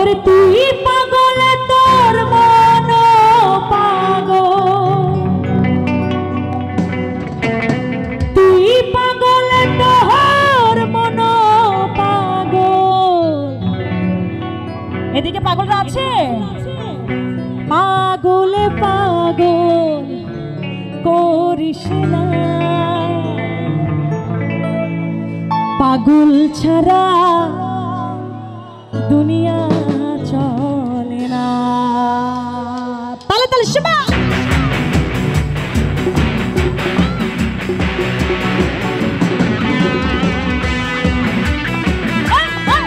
ওরে তুই পাগল তোর মন পাগল, তুই পাগল তোর মন পাগল। এদিকে পাগলরা আছে? পাগল পাগল করিস না, পাগল ছাড়া দুনিয়া চলে না। তালে তালে শোনা।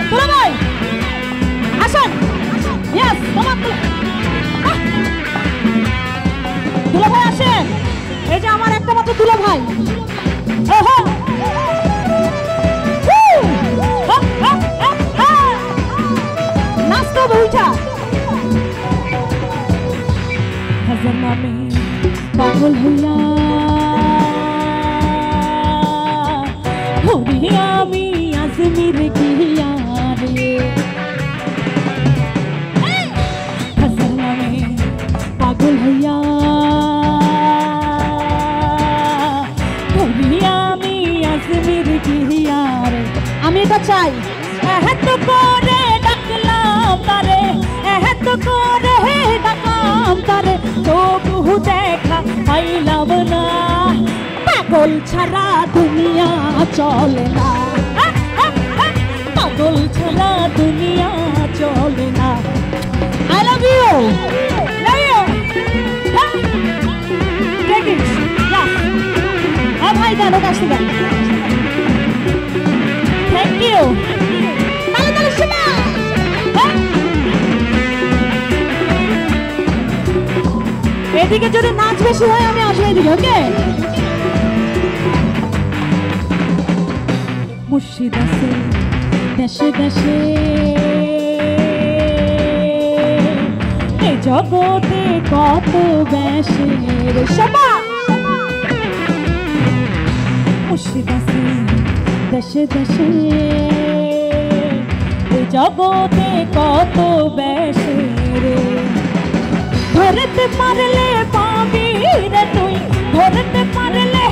দুলা ভাই আসেন। ইয়েস তোমার দুলা ভাই আসেন। এই যে আমার একটা মাত্র দুলা ভাই। নাচতো বইটা হাজার নামে পাগল হইয়া হরি আমি আজমির গিয়া রে। হাজার নামে পাগল হইয়া হরি আমি আজমির গিয়া রে। আমি এটা চাই এত করে ডাকলাম তারে, এত করে ডাকলাম তারে, তবু দেখা পাইলাম না। পাগল ছাড়া দুনিয়া চলে না, পাগল ছাড়া দুনিয়া চলে না। I love you, love you. Take it, yeah. अब भाई गानों का शुभ। Thank you. ताले ताले शुभ। এদিকে যদি নাচ বেশি হয় আমি আসবো এদিকে, ওকে? মুর্শিদ আছে দেশে দেশে, এই জগতে কত বেশে রে সবা। মুর্শিদ আছে দেশে দেশে, এই জগতে কত বেশে রে। ধরতে পারলে পাবি রে তুই, ধরতে পারলে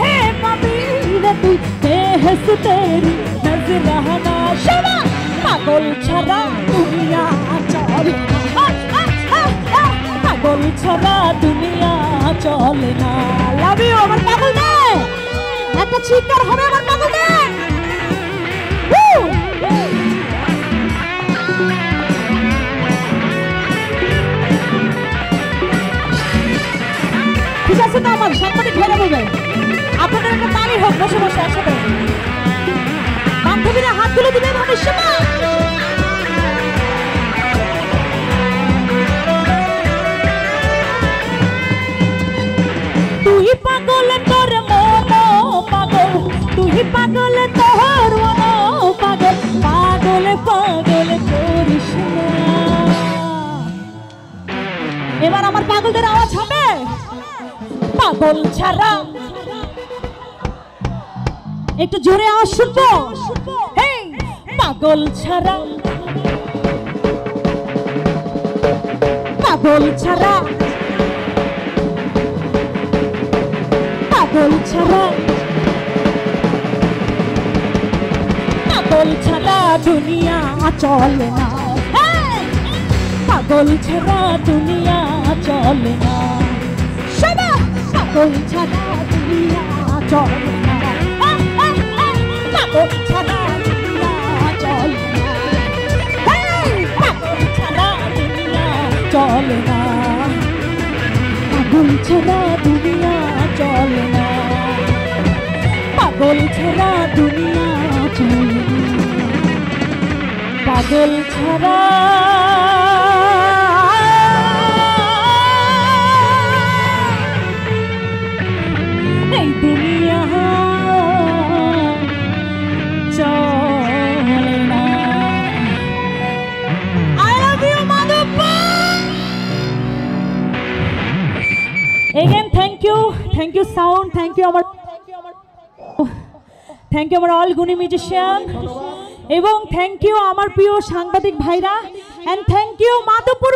পাবি রে তুই, বেহেশত তেরি নজরানা শবা। পাগল ছাড়া দুনিয়া চলে না, পাগল ছাড়া দুনিয়া চলে না। লাভ ইউ আমার পাগল দে, একটা চিৎকার হবে আমার পাগল দে। ঠিক আছে তো আমার সাংবাদিক ঘেরে বলবে আপনাদের একটা তালি হোক, বসে বসে একসাথে বান্ধবীরা হাত তুলে দিবে ভবিষ্যৎ। তুই পাগল তোর মন পাগল, তুই পাগল তোর মন পাগল, পাগল পাগল করিস না। এবার আমার পাগলদের আওয়াজ হবে। পাগল ছাড়া একটু জোরে আওয়াজ শুনবো। পাগল ছাড়া, পাগল ছাড়া, পাগল ছাড়া, পাগল ছাড়া দুনিয়া চলে না, পাগল ছাড়া দুনিয়া চলে না। পাগল ছাড়া দুনিয়া চলে না, পাগল ছাড়া দুনিয়া চলে না, পাগল ছাড়া দুনিয়া চলে না, পাগল ছাড়া দুনিয়া চলে না, পাগল ছাড়া দুনিয়া চলে না, পাগল ছাড়া এই দুনিয়া চলে না। I love you, motherfucker. Again, thank you sound, thank you আমার অল গুণী মিউজিশিয়ান, এবং থ্যাংক ইউ আমার প্রিয় সাংবাদিক ভাইরা, এন্ড থ্যাংক ইউ কেউ মাধবপুর